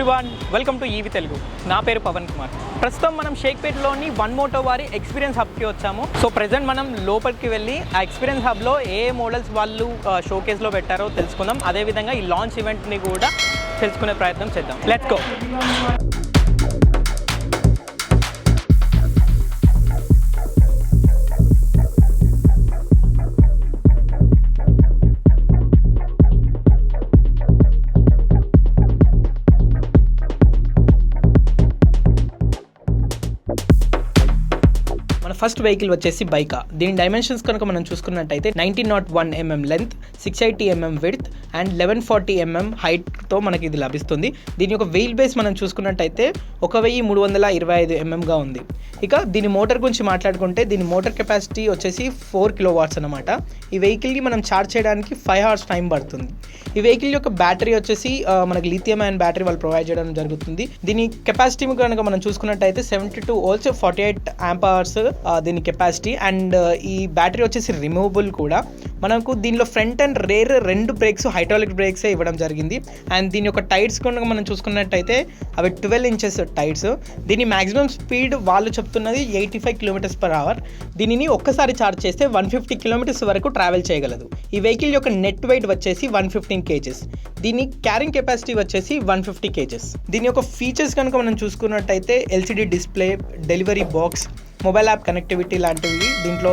Everyone, welcome to ఈవి తెలుగు. నా పేరు పవన్ కుమార్. ప్రస్తుతం మనం షేక్పేట్లోని వన్ మోటో వారి ఎక్స్పీరియన్స్ హబ్కి వచ్చాము. సో ప్రెజెంట్ మనం లోపలికి వెళ్ళి ఆ ఎక్స్పీరియన్స్ హబ్లో ఏ మోడల్స్ వాళ్ళు షోకేస్లో పెట్టారో తెలుసుకుందాం. అదేవిధంగా ఈ లాంచ్ ఈవెంట్ని కూడా తెలుసుకునే ప్రయత్నం చేద్దాం. Let's go. ఫస్ట్ వెహికల్ వచ్చేసి బైకా. దీని డైమెన్షన్స్ కనుక మనం చూసుకున్నట్టయితే 1901 mm length, 680 mm width and 1140 mm హైట్తో మనకి ఇది లభిస్తుంది. దీని యొక్క వీల్ బేస్ మనం చూసుకున్నట్టయితే 1325 mm ఉంది. ఇక దీని మోటార్ గురించి మాట్లాడుకుంటే దీని మోటార్ కెపాసిటీ వచ్చేసి 4 kW అనమాట. ఈ వెహికల్కి మనం ఛార్జ్ చేయడానికి 5 hours టైం పడుతుంది. ఈ వెహికల్ యొక్క బ్యాటరీ వచ్చేసి మనకి లిథియం అయన్ బ్యాటరీ వాళ్ళు ప్రొవైడ్ చేయడం జరుగుతుంది. దీని కెపాసిటీ కనుక మనం చూసుకున్నట్టయితే 72 volts 48 amperes దీని కెపాసిటీ. అండ్ ఈ బ్యాటరీ వచ్చేసి రిమూవబుల్ కూడా. మనకు దీనిలో ఫ్రంట్ అండ్ రేర్ రెండు బ్రేక్స్ హైడ్రాలిక్ బ్రేక్సే ఇవ్వడం జరిగింది. అండ్ దీని యొక్క టైర్స్ కనుక మనం చూసుకున్నట్టయితే అవి 12 inches టైర్స్. దీని మ్యాక్సిమం స్పీడ్ వాళ్ళు చెప్తున్నది 85 km/h. దీనిని ఒక్కసారి ఛార్జ్ చేస్తే 150 km వరకు ట్రావెల్ చేయగలదు. ఈ వెహికల్ యొక్క నెట్ వెయిట్ వచ్చేసి 115 kgs. దీని క్యారింగ్ కెపాసిటీ వచ్చేసి 150 kgs. దీని యొక్క ఫీచర్స్ కనుక మనం చూసుకున్నట్టయితే LCD display, delivery box, mobile app connectivity లాంటివి దీంట్లో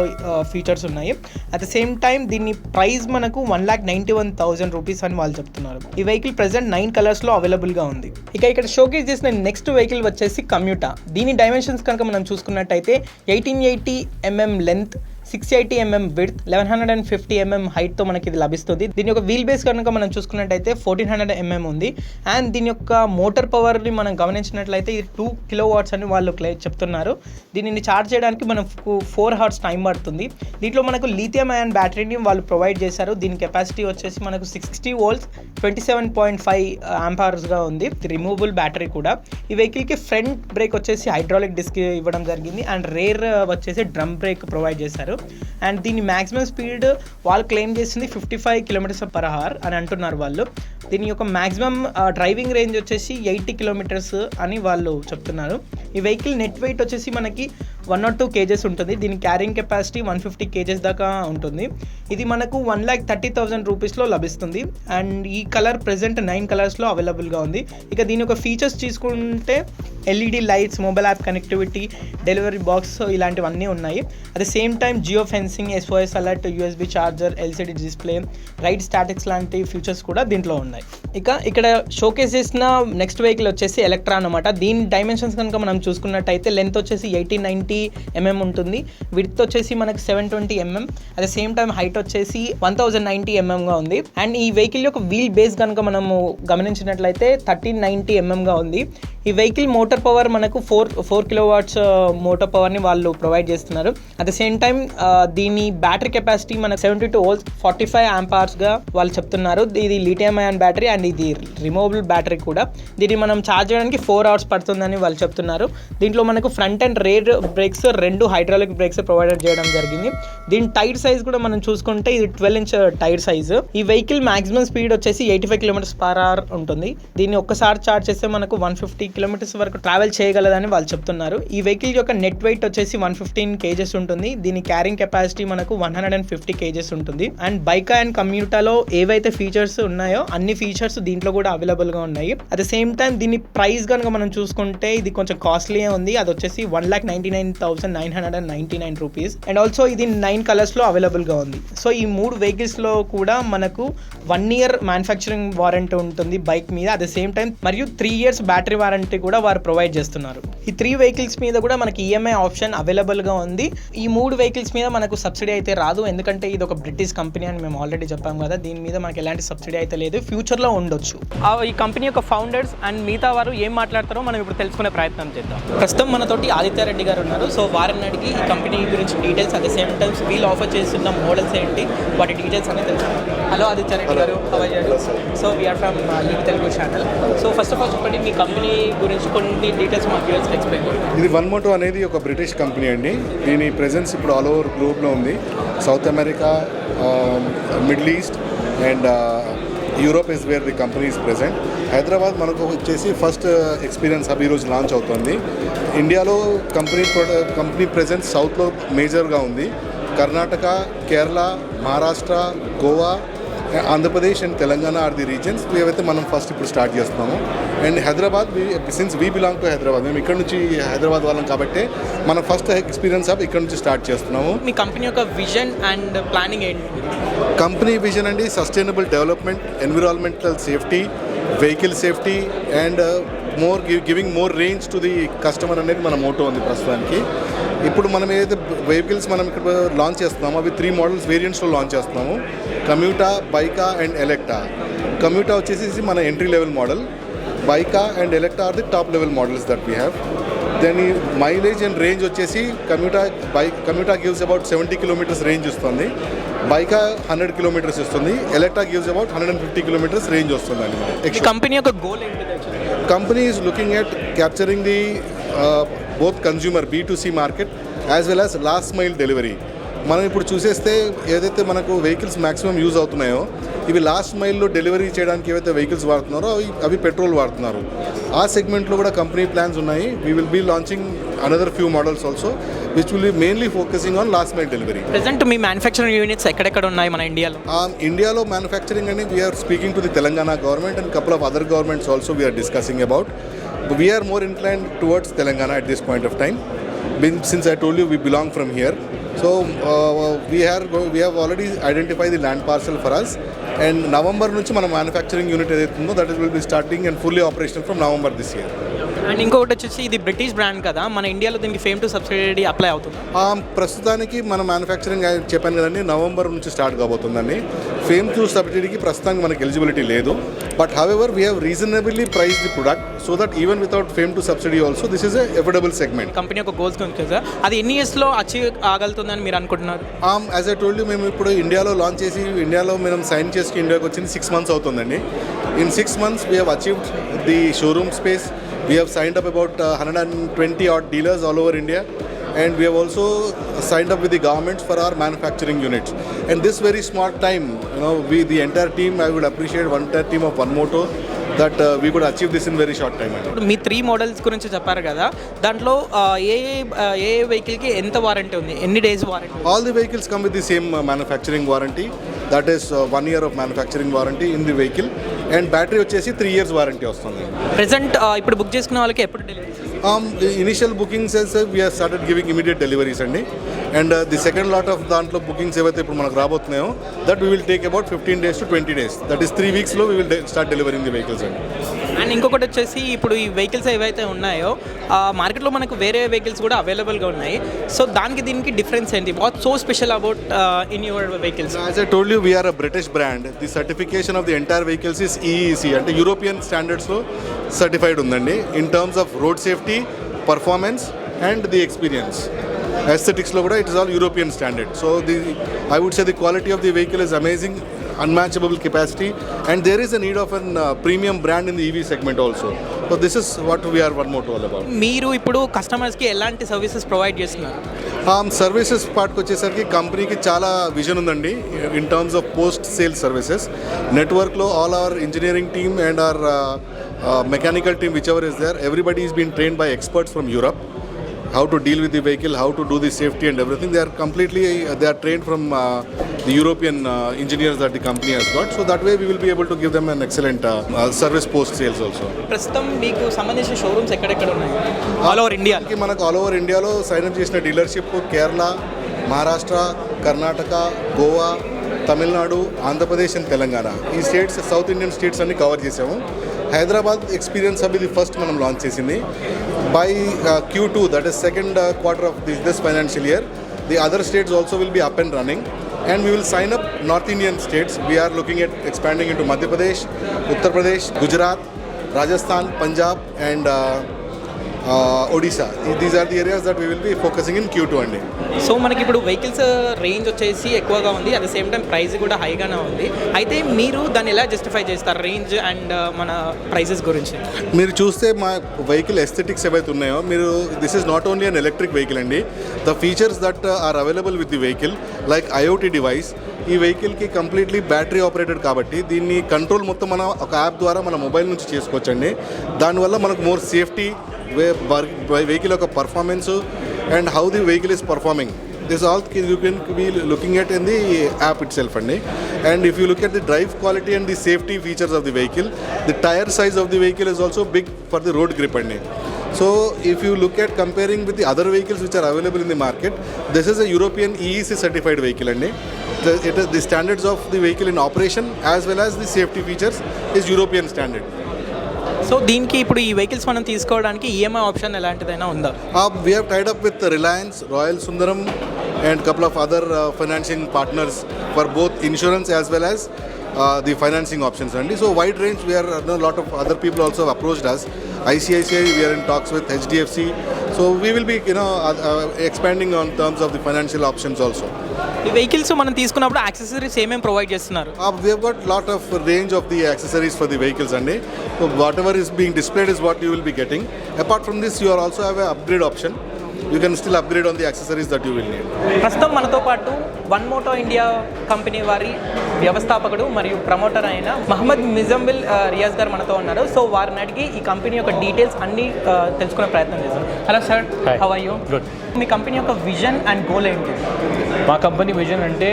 ఫీచర్స్ ఉన్నాయి. అట్ ద సేమ్ టైం దీని ప్రైస్ మనకు 1,91,000 రూపీస్ అని వాళ్ళు చెప్తున్నారు. ఈ వెహికల్ ప్రెసెంట్ 9 కలర్స్లో అవైలబుల్గా ఉంది. ఇక ఇక్కడ షోకేస్ చేసిన నెక్స్ట్ వెహికల్ వచ్చేసి కమ్యూటా. దీని డైమెన్షన్స్ కనుక మనం చూసుకున్నట్టయితే 1880 mm length, 680 mm width, 1150 mm హైట్తో మనకి ఇది లభిస్తుంది. దీని యొక్క వీల్ బేస్ కనుక మనం చూసుకున్నట్టయితే 1400 mm ఉంది. అండ్ దీని యొక్క మోటార్ పవర్ని మనం గమనించినట్లయితే ఇది 2 kW అని వాళ్ళు చెప్తున్నారు. దీనిని ఛార్జ్ చేయడానికి మనకు 4 hours టైం పడుతుంది. దీంట్లో మనకు లిథియం అయాన్ బ్యాటరీని వాళ్ళు ప్రొవైడ్ చేశారు. దీని కెపాసిటీ వచ్చేసి మనకు 60 volts 27.5 amperesగా ఉంది. రిమూవబుల్ బ్యాటరీ కూడా. ఈ వెహికల్కి ఫ్రంట్ బ్రేక్ వచ్చేసి హైడ్రాలిక్ డిస్క్ ఇవ్వడం జరిగింది. అండ్ రేర్ వచ్చేసి డ్రమ్ బ్రేక్ ప్రొవైడ్ చేశారు. అండ్ దీని మ్యాక్సిమం స్పీడ్ వాళ్ళు క్లెయిమ్ చేసింది 55 km/h అని అంటున్నారు వాళ్ళు. దీని యొక్క మ్యాక్సిమం డ్రైవింగ్ రేంజ్ వచ్చేసి 80 km అని వాళ్ళు చెప్తున్నారు. ఈ వెహికల్ నెట్ వెయిట్ వచ్చేసి మనకి 102 kgs ఉంటుంది. దీని క్యారింగ్ కెపాసిటీ 150 kgs దాకా ఉంటుంది. ఇది మనకు 1,30,000 రూపీస్లో లభిస్తుంది. అండ్ ఈ కలర్ ప్రెజెంట్ 9 కలర్స్లో అవైలబుల్గా ఉంది. ఇక దీని యొక్క ఫీచర్స్ తీసుకుంటే LED lights, mobile app connectivity, delivery box ఇలాంటివన్నీ ఉన్నాయి. At the same time geo fencing, SOS alert, USB charger, LCD display, ride statics లాంటి ఫీచర్స్ కూడా దీంట్లో ఉన్నాయి. ఇక ఇక్కడ షోకేస్ చేసిన నెక్స్ట్ వెహికల్ వచ్చేసి ఎలక్ట్రా అనమాట. దీని డైమెన్షన్స్ కనుక మనం చూసుకున్నట్టయితే లెంత్ వచ్చేసి 1890 mm ఉంటుంది. విడ్త్ వచ్చేసి మనకు 720 mm. At the same time height వచ్చేసి 1090 mmగా ఉంది. అండ్ ఈ వెహికల్ యొక్క వీల్ బేస్ కనుక మనము గమనించినట్లయితే 1390 mmగా ఉంది. ఈ వెహికల్ మోటార్ పవర్ మనకు 4 kW మోటార్ పవర్ని వాళ్ళు ప్రొవైడ్ చేస్తున్నారు. అట్ ద సేమ్ టైం దీని బ్యాటరీ కెపాసిటీ మనకు 72 volts 45 amperesగా వాళ్ళు చెప్తున్నారు. ఇది లిథియం అయాన్ బ్యాటరీ అండ్ ఇది రిమూవబుల్ బ్యాటరీ కూడా. దీన్ని మనం ఛార్జ్ చేయడానికి 4 hours పడుతుందని వాళ్ళు చెప్తున్నారు. దీంట్లో మనకు ఫ్రంట్ అండ్ రేర్ బ్రేక్స్ రెండు హైడ్రాలిక్ బ్రేక్స్ ప్రొవైడ్ చేయడం జరిగింది. దీని టైర్ సైజ్ కూడా మనం చూసుకుంటే ఇది 12 inch టైర్ సైజు. ఈ వెహికల్ మాక్సిమం స్పీడ్ వచ్చేసి 85 km/h ఉంటుంది. దీన్ని ఒక్కసారి ఛార్జ్ చేస్తే మనకు 150 km వరకు ట్రావెల్ చేయగలదని వాళ్ళు చెప్తున్నారు. ఈ వెహికల్ యొక్క నెట్ వెయిట్ వచ్చేసి 115 kgs ఉంటుంది. దీని క్యారింగ్ కెపాసిటీ మనకు 150 kgs ఉంటుంది. అండ్ బైకా అండ్ కమ్యూటాలో ఏవైతే ఫీచర్స్ ఉన్నాయో అన్ని ఫీచర్స్ దీంట్లో కూడా అవైలబుల్గా ఉన్నాయి. అట్ ద సేమ్ టైం దీని ప్రైస్ కనుక మనం చూసుకుంటే ఇది కొంచెం కాస్ట్లీ ఉంది. అది వచ్చేసి 1,99,999 రూపీస్. అండ్ ఆల్సో ఇది 9 కలర్స్లో అవైలబుల్గా ఉంది. సో ఈ 3 వెహికల్స్లో కూడా మనకు 1 year మ్యానుఫ్యాక్చరింగ్ వారంటీ ఉంటుంది బైక్ మీద. అట్ ద సేమ్ టైం మరియు 3 years బ్యాటరీ వారంటీ కూడా వారు ప్రొవైడ్ చేస్తున్నారు. ఈ 3 వెహికల్స్ మీద కూడా మనకి EMI ఆప్షన్ అవైలబుల్గా ఉంది. ఈ 3 వెహికల్స్ మీద మనకు సబ్సిడీ అయితే రాదు, ఎందుకంటే ఇది ఒక బ్రిటిష్ కంపెనీ అని మేము ఆల్రెడీ చెప్పాం కదా. దీని మీద మనకి ఎలాంటి సబ్సిడీ అయితే లేదు, ఫ్యూచర్లో ఉండొచ్చు. ఈ కంపెనీ యొక్క ఫౌండర్స్ అండ్ మిగతా వారు ఏం మాట్లాడతారో మనం ఇప్పుడు తెలుసుకునే ప్రయత్నం చేద్దాం. ప్రస్తుతం మనతోటి ఆదిత్య రెడ్డి గారు ఉన్నారు. సో వారిని అడిగి ఈ కంపెనీ గురించి details, at the same time వీళ్ళు ఆఫర్ చేస్తున్న మోడల్స్ ఏంటి వాటి డీటెయిల్స్ అనేది తెలుసుకుందాం. హలో ఆదిత్య రెడ్డి గారు, how are you? So we're from EV Telugu channel. So first of all చెప్పండి మీ కంపెనీ గురించి కొన్ని డీటెయిల్స్ మాకు ఎక్స్ప్లెయిన్ చేయండి. ఇది వన్ మోటో అనేది ఒక బ్రిటిష్ కంపెనీ అండి. దీని ప్రెజెన్స్ ఇప్పుడు ఆల్ ఓవర్ గ్లోబ్లో ఉంది. South America, Middle East and Europe is where the company is present. Hyderabad మనకు వచ్చేసి ఫస్ట్ ఎక్స్పీరియన్స్ హబ్ ఈరోజు లాంచ్ అవుతుంది. ఇండియాలో కంపెనీ ప్రెజెన్స్ సౌత్లో మేజర్గా ఉంది. Karnataka, Kerala, Maharashtra, Goa, Andhra Pradesh and Telangana are the regions ఏవైతే మనం ఫస్ట్ ఇప్పుడు స్టార్ట్ చేస్తున్నాము. And Hyderabad since we belong to Hyderabad, మేము ఇక్కడ నుంచి హైదరాబాద్ వాళ్ళం కాబట్టి మన ఫస్ట్ ఎక్స్పీరియన్స్ ఆఫ్ ఇక్కడ నుంచి స్టార్ట్ చేస్తున్నాము. మీ కంపెనీ యొక్క విజన్ అండ్ ప్లానింగ్ ఏంటి? కంపెనీ విజన్ అండి sustainable development, environmental safety, vehicle safety and giving more range to the customer అనేది మన మోటో ఉంది ప్రస్తుతానికి. ఇప్పుడు మనం ఏదైతే వెహికల్స్ మనం ఇక్కడ లాంచ్ చేస్తున్నామో అవి 3 మోడల్స్ వేరియంట్స్లో లాంచ్ చేస్తున్నాము. కమ్యూటా, బైకా అండ్ ఎలెక్టా. కమ్యూటా వచ్చేసి మన entry level model. Byka and Electa are the top level models that we have. దాని మైలేజ్ అండ్ రేంజ్ వచ్చేసి Commuta gives about 70 kilometers range ఇస్తుంది. బైకా 100 కిలోమీటర్స్ ఇస్తుంది. Electa gives about 150 kilometers range వస్తుందండి. Company యొక్క goal ఏంటి? Company is looking at capturing the both consumer B2C market as well as last mile delivery. మనం ఇప్పుడు చూసేస్తే ఏదైతే మనకు వెహికల్స్ మ్యాక్సిమం యూజ్ అవుతున్నాయో ఇవి లాస్ట్ మైల్లో డెలివరీ చేయడానికి ఏవైతే వెహికల్స్ వాడుతున్నారో అవి పెట్రోల్ వాడుతున్నారు. ఆ సెగ్మెంట్లో కూడా కంపెనీ ప్లాన్స్ ఉన్నాయి. We will be launching another few models also which will be mainly focusing on last mile delivery. Present మీ మ్యానుఫ్యాక్చరింగ్ యూనిట్స్ ఎక్కడెక్కడ ఉన్నాయి మన ఇండియాలో? ఇండియాలో మ్యానుఫ్యాక్చరింగ్ అని we're speaking to the Telangana government and couple of other governments also we're discussing about. We're more inclined towards Telangana at this point of time. Since I told you we belong from here, so we have already identified the land parcel for us, and November నుంచి మన manufacturing unit ఏదైతే ఉందో that will be starting and fully operational from November this year. And ఇంకొకటి వచ్చేసి ఇది British brand కదా, మన ఇండియాలో దీనికి ఫేమ్ టు సబ్సిడీ అప్లై అవుతుంది? ప్రస్తుతానికి మన మ్యానుఫ్యాక్చరింగ్ చెప్పాను కదండి నవంబర్ నుంచి స్టార్ట్ కాబోతుందండి. ఫేమ్ టు సబ్సిడీకి ప్రస్తుతానికి మనకి ఎలిజిబిలిటీ లేదు. But however we have reasonably price the product so that even without fame to subsidy also this is affordable segment. Company యొక్క గోల్స్ గురించి కదా, అది ఎన్ని ఇయర్స్లో అచీవ్ ఆగలుతుందని మీరు అనుకుంటున్నారు? యాజ్ ఐ టోల్డ్ యూ మేము ఇప్పుడు ఇండియాలో లాంచ్ చేసి ఇండియాలో మేము సైన్ చేసి ఇండియాకి వచ్చింది 6 months అవుతుందండి. In 6 months we have achieved the showroom space. We have signed up about 120 odd dealers all over India, and we have also signed up with the governments for our manufacturing units. And this very smart time, the entire team, I would appreciate entire team of One Moto that we could achieve this in very short time. Me 3 models గురించి చెప్పారు కదా, దాంట్లో ఏ వెహికల్కి ఎంత warranty ఉంది, ఎన్ని days warranty? All the vehicles come with the same manufacturing warranty, that is 1 year of manufacturing warranty in the vehicle, and battery వచ్చేసి 3 years warranty వస్తుంది. ప్రెజెంట్ ఇప్పుడు బుక్ చేసుకున్న వాళ్ళకి ఎప్పుడు delivery? Initial bookings we have started giving immediate deliveries అండి. And the second lot of దాంట్లో bookings ఏవైతే ఇప్పుడు మనకు రాబోతున్నాయో that we will take about 15 days to 20 days. That is 3 weeksలో we will start delivering the vehicles అండి. అండ్ ఇంకొకటి వచ్చేసి ఇప్పుడు ఈ వెహికల్స్ ఏవైతే ఉన్నాయో మార్కెట్లో మనకు వేరే వెహికల్స్ కూడా అవైలబుల్గా ఉన్నాయి. సో దానికి దీనికి డిఫరెన్స్ ఏంటి? What so special about in your vehicles? As I told you we are a British brand. The certification of the entire vehicles is EEC అంటే యూరోపియన్ స్టాండర్డ్స్లో సర్టిఫైడ్ ఉందండి. In terms of road safety, performance and the experience. Aestheticsలో కూడా it is all European standard. So I would say the quality of the vehicle is amazing, unmatchable capacity, and there is a need of a premium brand in the EV segment also. So this is what we are One Moto all about. మీరు ఇప్పుడు కస్టమర్స్కి ఎలాంటి services provide చేస్తున్నారు? Services పార్ట్కి వచ్చేసరికి కంపెనీకి చాలా vision ఉందండి in terms of post sales services. నెట్వర్క్లో all our engineering team and our mechanical team which ever is there, everybody is been trained by experts from Europe. How to deal with the vehicle, how to do the safety and everything. They are trained from the European engineers that the company has got. So that way we will be able to give them an excellent service post sales also. ప్రస్తుతం మీకు సంబంధించిన showrooms ఎక్కడెక్కడ ఉన్నాయి all over India? మనకు all over ఇండియాలో sign up చేసిన dealership Kerala, Maharashtra, Karnataka, Goa, Tamil Nadu, Andhra Pradesh and Telangana ఈ states south Indian states అన్ని కవర్ చేసాము. హైదరాబాద్ ఎక్స్పీరియన్స్ అవి ఇది ఫస్ట్ మనం లాంచ్ చేసింది. By Q2, that is second quarter of this financial year, the other states also will be up and running, and we will sign up North Indian states. We are looking at expanding into Madhya Pradesh, Uttar Pradesh, Gujarat, Rajasthan, Punjab and Odisha. These are the areas that we will be focusing in Q2 అండి. So మనకి ఇప్పుడు vehicles range వచ్చేసి ఎక్కువగా ఉంది, at the same time price కూడా హైగానే ఉంది. అయితే మీరు దాన్ని ఎలా జస్టిఫై చేస్తారు రేంజ్ అండ్ మన ప్రైసెస్ గురించి? మీరు చూస్తే మా వెహికల్ ఎస్థెటిక్స్ ఏవైతే ఉన్నాయో మీరు this is not only an electric vehicle అండి. The features that are available with the vehicle like IoT device, ఈ వెహికల్కి కంప్లీట్లీ బ్యాటరీ ఆపరేటెడ్ కాబట్టి దీన్ని కంట్రోల్ మొత్తం మనం ఒక యాప్ ద్వారా మన మొబైల్ నుంచి చేసుకోవచ్చండి. దానివల్ల మనకు మోర్ సేఫ్టీ, వెహికల్ యొక్క performance and how the vehicle is performing. This all you can be looking at in the app itself and if you look at the drive quality and the safety features of the vehicle, the tire size of the vehicle is also big for the road grip So if you look at comparing with the other vehicles which are available in the market, this is a European EEC certified vehicle it is the standards of the vehicle in operation as well as the safety features is European standard. So దీనికి ఇప్పుడు ఈ vehicles మనం తీసుకోవడానికి EMI option ఎలాంటిదైనా ఉందా? We have tied up with Reliance, Royal Sundaram and couple of other financing partners for both insurance as well as the financing options. So wide range, we are a lot of other people also have approached us. ICICI, we are in talks with HDFC. So we will be expanding on terms of the financial options also. ఈ vehicles మనం తీసుకున్నప్పుడు accessories ఏమేమి provide చేస్తున్నారు? We have got lot of range of the accessories for the vehicles so whatever is being displayed is what you will be getting. Apart from this, you also have an upgrade option. You can still upgrade on the accessories that you will need. ప్రస్తుతం మనతో పాటు one Moto India company వారి వ్యవస్థాపకుడు మరియు promoter అయిన మహమ్మద్ మిజంబిల్ రియాజ్ గారు మనతో ఉన్నారు. సో వారిని అడిగి ఈ కంపెనీ యొక్క డీటెయిల్స్ అన్నీ తెలుసుకునే ప్రయత్నం చేస్తాం. Hello sir, how are you? Good. మీ కంపెనీ యొక్క విజన్ అండ్ గోల్ ఏంటి? మా కంపెనీ విజన్ అంటే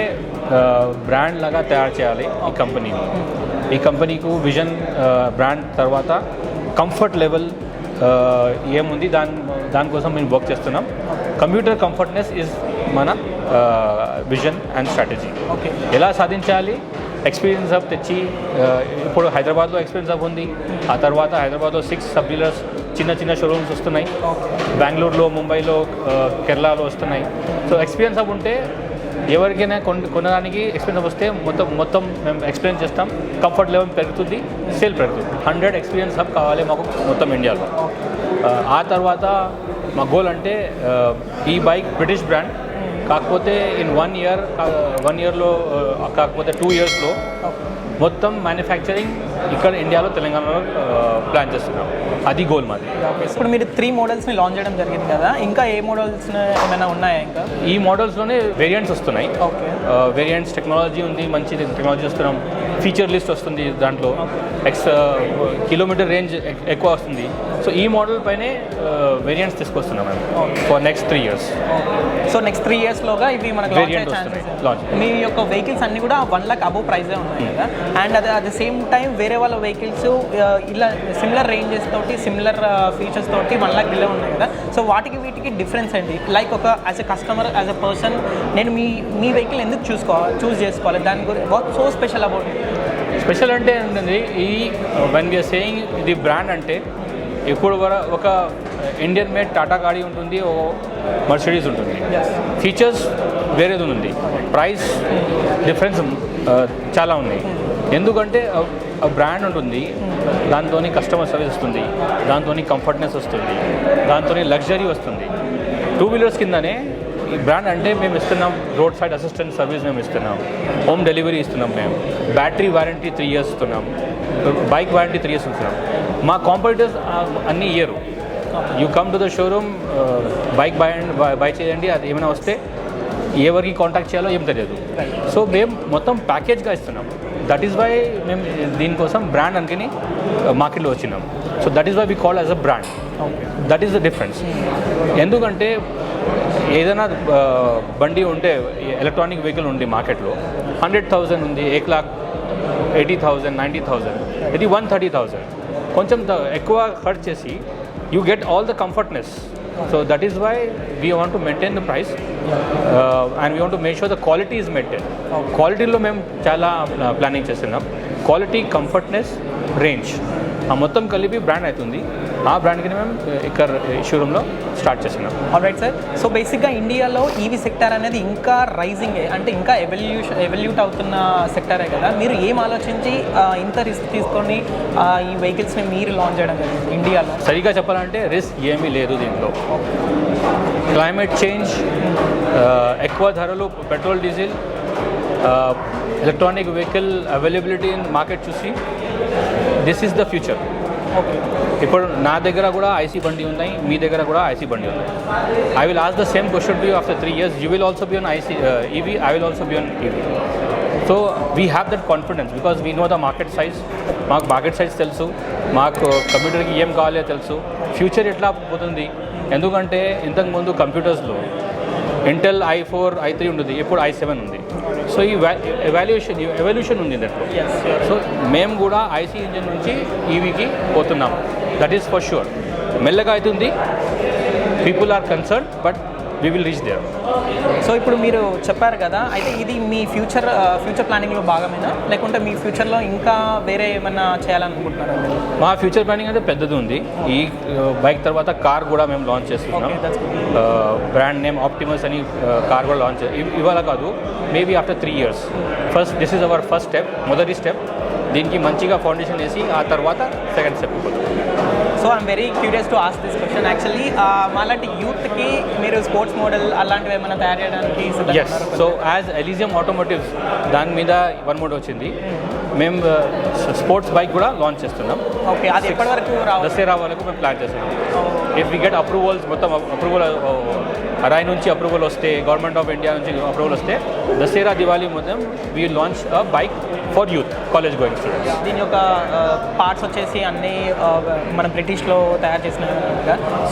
బ్రాండ్ లాగా తయారు చేయాలి ఈ కంపెనీని. ఈ కంపెనీకు విజన్ బ్రాండ్ తర్వాత కంఫర్ట్ లెవెల్ ఏముంది దానికోసం మేము వర్క్ చేస్తున్నాం. కంప్యూటర్ కంఫర్ట్నెస్ ఇస్ మన విజన్ అండ్ స్ట్రాటజీ. ఓకే, ఎలా సాధించాలి? ఎక్స్పీరియన్స్ హబ్ తెచ్చి ఇప్పుడు హైదరాబాద్లో ఎక్స్పీరియన్స్ హబ్ ఉంది. ఆ తర్వాత హైదరాబాద్లో 6 సబ్ డీలర్స్ చిన్న షోరూమ్స్ వస్తున్నాయి. బెంగళూరులో, ముంబైలో, కేరళలో వస్తున్నాయి. సో ఎక్స్పీరియన్స్ హబ్ ఉంటే ఎవరికైనా కొనడానికి ఎక్స్పీరియన్స్ వస్తే మొత్తం మేము ఎక్స్ప్లెయిన్ చేస్తాం. కంఫర్ట్ లెవెల్ పెరుగుతుంది, సేల్ పెరుగుతుంది. 100 ఎక్స్పీరియన్స్ హబ్ కావాలి మాకు మొత్తం ఇండియాలో. ఆ తర్వాత మా గోల్ అంటే ఈ బైక్ బ్రిటిష్ బ్రాండ్ కాకపోతే ఇన్ 1 ఇయర్లో కాకపోతే 2 ఇయర్స్లో మొత్తం మ్యానుఫ్యాక్చరింగ్ ఇక్కడ ఇండియాలో, తెలంగాణలో ప్లాన్ చేస్తున్నాం. అది గోల్ మాది. ఇప్పుడు మీరు 3 మోడల్స్ని లాంచ్ చేయడం జరిగింది కదా, ఇంకా ఏ మోడల్స్ ఏమైనా ఉన్నాయా? ఇంకా ఈ మోడల్స్లోనే వేరియంట్స్ వస్తున్నాయి. ఓకే, వేరియంట్స్ టెక్నాలజీ ఉంది, మంచి టెక్నాలజీ వస్తున్నాం. ఫీచర్ లిస్ట్ వస్తుంది దాంట్లో, కిలోమీటర్ రేంజ్ ఎక్కువ వస్తుంది. సో ఈ మోడల్ పైనే వేరియంట్స్ తీసుకొస్తున్నాం మేము for next 3 years. So next 3 ఇయర్స్లోగా ఇవి మనకు వేరియంట్ వస్తున్నాయి. మీ యొక్క వెహికల్స్ అన్నీ కూడా 1 lakh అబోవ్ ప్రైజే ఉన్నాయి కదా, and at the same time వేరే వాళ్ళ వెహికల్స్ ఇలా సిమిలర్ రేంజెస్ తోటి, సిమిలర్ ఫీచర్స్ తోటి 1 lakh బిలో ఉన్నాయి కదా. సో వాటికి వీటికి డిఫరెన్స్ ఏంటి? లైక్ ఒక as a customer, as a person నేను మీ వెహికల్ ఎందుకు చూస్ చేసుకోవాలి? దాని గురించి what so special about it? Special అంటే ఏంటంటే ఈ వెన్ వీఆర్ సేయింగ్ ఇది బ్రాండ్ అంటే ఇప్పుడు ఒక ఇండియన్ మేడ్ టాటా గాడి ఉంటుంది, ఓ మర్సిడీస్ ఉంటుంది. ఫీచర్స్ వేరేది ఉంది, ప్రైస్ డిఫరెన్స్ చాలా ఉన్నాయి. ఎందుకంటే బ్రాండ్ ఉంటుంది, దాంతో కస్టమర్ సర్వీస్ వస్తుంది, దాంతో కంఫర్ట్నెస్ వస్తుంది, దాంతో లగ్జరీ వస్తుంది. 2 వీలర్స్ కిందనే ఈ బ్రాండ్ అంటే మేము ఇస్తున్నాం. రోడ్ సైడ్ అసిస్టెంట్ సర్వీస్ మేము ఇస్తున్నాం, హోమ్ డెలివరీ ఇస్తున్నాం, మేము బ్యాటరీ వారంటీ 3 years ఇస్తున్నాం, బైక్ వారంటీ 3 years ఇస్తున్నాం. మా కాంపిటీటర్స్ అన్నీ year. You come to the showroom, bike by చేయండి, అది ఏమైనా వస్తే ఎవరికి కాంటాక్ట్ చేయాలో ఏం తెలియదు. సో మేము మొత్తం ప్యాకేజ్గా ఇస్తున్నాం. దట్ ఈస్ వై మేము దీనికోసం బ్రాండ్ అనుకుని మార్కెట్లో వచ్చినాం. So that is why we call as a brand. That is the difference. ఎందుకంటే ఏదైనా బండి ఉంటే, ఎలక్ట్రానిక్ వెహికల్ ఉంది మార్కెట్లో 100,000 ఉంది, 1,80,000, 90,000, ఇది 130,000. కొంచెం ఎక్కువ ఖర్చు చేసి you get all the comfortness. So that is why we want to maintain the price and we want to make sure the quality is maintain. క్వాలిటీలో మేము చాలా ప్లానింగ్ చేస్తున్నాం. క్వాలిటీ, కంఫర్ట్నెస్, రేంజ్ ఆ మొత్తం కలిపి బ్రాండ్ అవుతుంది. ఆ బ్రాండ్కి మేము ఇక్కడ షోరూంలో స్టార్ట్ చేస్తున్నాం. Alright sir. సో బేసిక్గా ఇండియాలో ఈవీ సెక్టర్ అనేది ఇంకా రైజింగ్, అంటే ఇంకా ఎవల్యూట్ అవుతున్న సెక్టరే కదా. మీరు ఏం ఆలోచించి ఇంత రిస్క్ తీసుకొని ఈ వెహికల్స్ని మీరు లాంచ్ చేయడం జరిగింది ఇండియాలో? సరిగా చెప్పాలంటే రిస్క్ ఏమీ లేదు దీంట్లో. క్లైమేట్ చేంజ్, ఎక్కువ ధరలు, petrol, diesel, electronic vehicle availability in market చూసి this is the future. Okay, ఇప్పుడు నా దగ్గర కూడా ఐసీ బండి ఉన్నాయి, మీ దగ్గర కూడా ఐసీ బండి ఉన్నాయి. I will ask the same question to you after 3 years. You will also be on IC EV, I will also be on EV. So we have that confidence because we know the market size. మాకు market size తెలుసు, మాకు కంప్యూటర్కి ఏం కావాలో తెలుసు, future ఎట్లా పోతుంది. ఎందుకంటే ఇంతకుముందు కంప్యూటర్స్లో ఇంటెల్ i4 i3 ఉంటుంది, ఇప్పుడు i7 ఉంది. సో ఈ ఎవల్యూషన్ ఉంది దాంట్లో. సో మేము కూడా ఐసీ ఇంజిన్ నుంచి ఈవీకి పోతున్నాము, దట్ ఈస్ ఫర్ షూర్. మెల్లగా అవుతుంది, people are concern, but we will reach there. So ఇప్పుడు మీరు చెప్పారు కదా, అయితే ఇది మీ ఫ్యూచర్ ప్లానింగ్లో భాగమేనా, లేకుంటే మీ ఫ్యూచర్లో ఇంకా వేరే ఏమన్నా చేయాలనుకుంటున్నారా? మా ఫ్యూచర్ ప్లానింగ్ అయితే పెద్దది ఉంది. ఈ బైక్ తర్వాత కార్ కూడా మేము లాంచ్ చేస్తున్నాం. బ్రాండ్ నేమ్ ఆప్టిమస్ అని కార్ కూడా లాంచ్ ఇవాళ కాదు, maybe after 3 years. First this is our first step, మొదటి స్టెప్. దీనికి మంచిగా ఫౌండేషన్ వేసి ఆ తర్వాత సెకండ్ స్టెప్ పోతుంది. So I'm very curious to ask this question. Actually మాలాంటి యూత్కి మీరు స్పోర్ట్స్ మోడల్ అలాంటివి ఏమైనా తయారు చేయడానికి? Yes. So as Elysium automotives దాని మీద 1 మోడల్ వచ్చింది. మేము స్పోర్ట్స్ బైక్ కూడా లాంచ్ చేస్తున్నాం. ఓకే, అది ఎప్పటి వరకు రావాలి? దసరా వరకు మేము ప్లాన్ చేస్తున్నాం. ఇఫ్ వి గెట్ అప్రూవల్స్, మొత్తం అప్రూవల్ అరాయ్ నుంచి అప్రూవల్ వస్తే, గవర్నమెంట్ ఆఫ్ ఇండియా నుంచి అప్రూవల్ వస్తే, దసరా దివాళీ మొత్తం we launch a bike for youth, college going students. దీని యొక్క పార్ట్స్ వచ్చేసి అన్నీ మనం బ్రిటిష్లో తయారు చేసిన.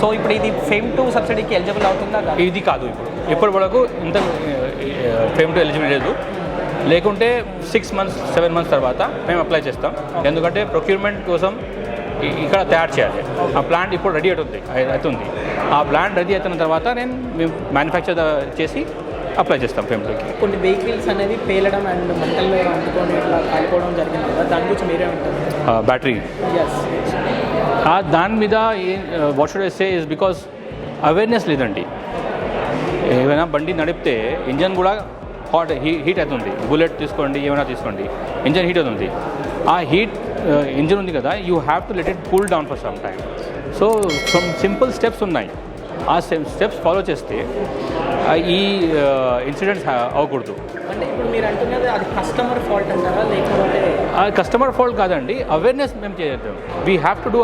సో ఇప్పుడు ఇది ఫేమ్ 2 సబ్సిడీకి ఎలిజిబుల్ అవుతుందా? ఇది కాదు, ఇప్పటి వరకు ఇంత ఫేమ్ 2 ఎలిజిబుల్ లేదు. లేకుంటే 6 months 7 months తర్వాత మేము అప్లై చేస్తాం. ఎందుకంటే ప్రొక్యూర్మెంట్ కోసం ఇక్కడ తయారు చేయాలి. ఆ ప్లాంట్ ఇప్పుడు రెడీ అవుతుంది. ఆ ప్లాంట్ రెడీ అయిన తర్వాత మేము మ్యానుఫ్యాక్చర్ చేసి అప్లై చేస్తాం ఫేమ్ 2కి. కొన్ని వెహికల్స్ అనేది పేలడం అండ్ మంటల్లో అంటుకొని ఇట్లా కాలిపోవడం జరిగింది కదా, దాని గురించి మీరే ఉంటారు? బ్యాటరీ దాని మీద what should I say is because awareness లేదండి. ఏమైనా బండి నడిపితే ఇంజన్ కూడా హీట్ అవుతుంది. బుల్లెట్ తీసుకోండి, ఏమైనా తీసుకోండి, ఇంజన్ హీట్ అవుతుంది. ఆ హీట్ ఇంజన్ ఉంది కదా, you have to let it cool down for some time. So some simple steps ఉన్నాయి. ఆ స్టెప్స్ ఫాలో చేస్తే ఈ ఇన్సిడెంట్స్ అవ్వకూడదు. అంటే ఇప్పుడు మీరు అంటున్నది అది కస్టమర్ ఫాల్ట్ అంటారా, లేకపోతే? కస్టమర్ ఫాల్ట్ కాదండి, అవేర్నెస్ మేము చేద్దాం. We have to do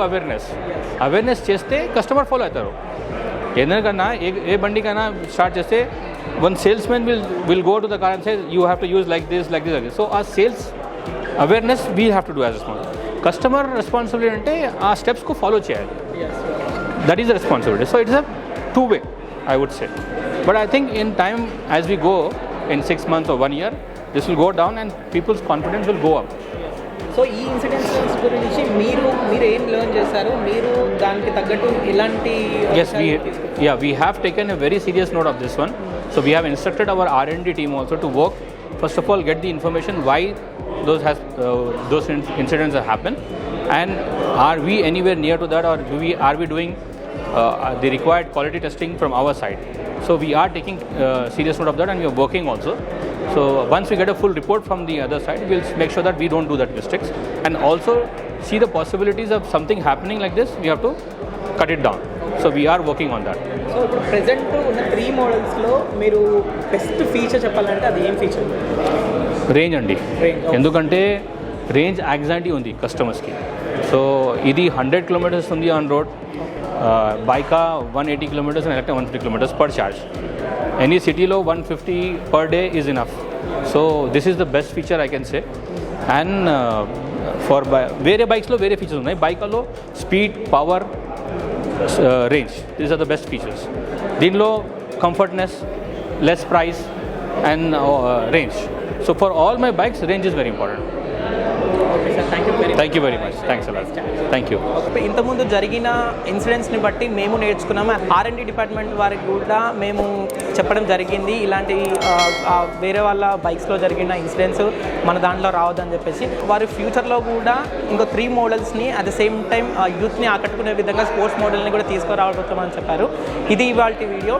awareness చేస్తే కస్టమర్ ఫాలో అవుతారు. ఎందుకన్నా ఏ బండికైనా స్టార్ట్ చేస్తే one salesman will go to the car and say you have to use like this. So our sales awareness we have to do as a small. Customer responsibility ante aa steps ko follow cheyali. That is the responsibility. So it is a two-way, I would say. But I think in time, as we go in 6 months or 1 year, this will go down and people's confidence will go up. So ఈ incidents గురించి మీరు ఏం learn చేశారు? మీరు దానికి తగ్గట్టు ఎలాంటి? Yes, we have taken a very serious note of this one. So we have instructed our R&D team also to work, first of all, get the information why those incidents have happened, and are we anywhere near to that, or are we doing the required quality testing from our side. So we are taking serious note of that, and we are working also. So once we get a full report from the other side, we'll make sure that we don't do that mistakes, and also see the possibilities of something happening like this. We have to cut it down. So we are working on that. So ఇప్పుడు present ఉన్న 3 మోడల్స్లో మీరు best feature చెప్పాలంటే అది ఏం feature? Range అండి. ఎందుకంటే range anxiety ఉంది కస్టమర్స్కి. సో ఇది 100 kilometers ఉంది on road, Byka 180 kilometers and electric 150 kilometers per charge. Any cityలో 150 per day is enough. So this is the best feature I can say. And for వేరే బైక్స్లో వేరే features ఉన్నాయి. బైకాలో speed, power, range, these are the best features. దీనిలో comfortness, less price and range. So for all my bikes, range is very important. Okay sir, thank you very much. Thanks a lot. Thank you. ఇంతకుముందు జరిగిన ఇన్సిడెంట్స్ని బట్టి మేము నేర్చుకున్నాము. R&D department వారికి కూడా మేము చెప్పడం జరిగింది, ఇలాంటి వేరే వాళ్ళ బైక్స్లో జరిగిన ఇన్సిడెంట్స్ మన దాంట్లో రావద్దని చెప్పేసి. వారి ఫ్యూచర్లో కూడా ఇంకో 3 మోడల్స్ని అట్ ద సేమ్ టైం యూత్ని ఆకట్టుకునే విధంగా స్పోర్ట్స్ మోడల్ని కూడా తీసుకురావబోతామని చెప్పారు. ఇది ఇవాల్టి వీడియో.